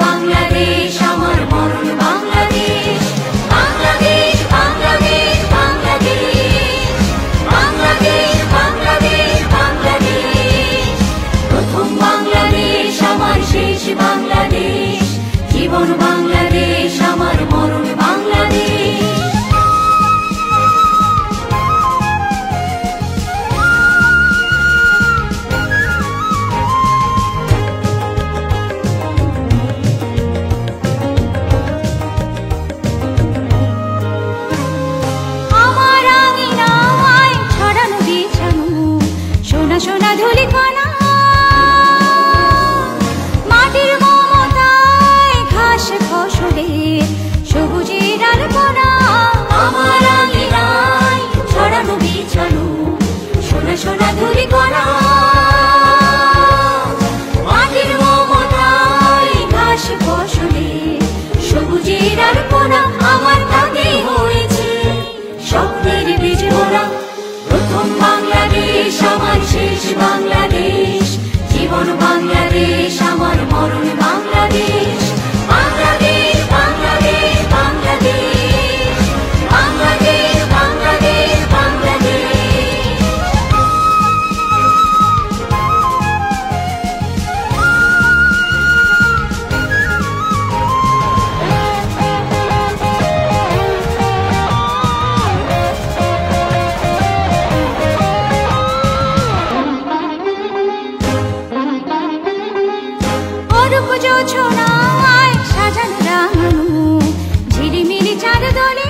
বাংলাদেশ আমার মরণ বাংলাদেশ, বাংলাদেশ বাংলাদেশ বাংলাদেশ, বাংলাদেশ বাংলাদেশ বাংলাদেশ। প্রথম বাংলাদেশ আমার শেষ বাংলাদেশ, জীবন বাংলাদেশ আমার মরণ বাংলাদেশ। সোনা ধুলিকণা মাটির মমতায় ঘাস ফসলে সবুজের আলপনা, আমার আঙিনায় ছড়ানো বিছানো সোনা সোনা ধুলিকণা। মাটির মমতায় ঘাস ফসলে সবুজের আলপনা, আমার তাতে হয়েছে স্বপ্নের বীজ বোনা। প্রথম বাংলাদেশ আমার শেষ বাংলাদেশ, জীবন বাংলাদেশ আমার মরণ বাংলাদেশ। বাংলাদেশ বাংলাদেশ বাংলাদেশ, বাংলাদেশ বাংলাদেশ বাংলাদেশ। সাজানো রাঙানো ঝিলিমিলি চাঁদ দোলে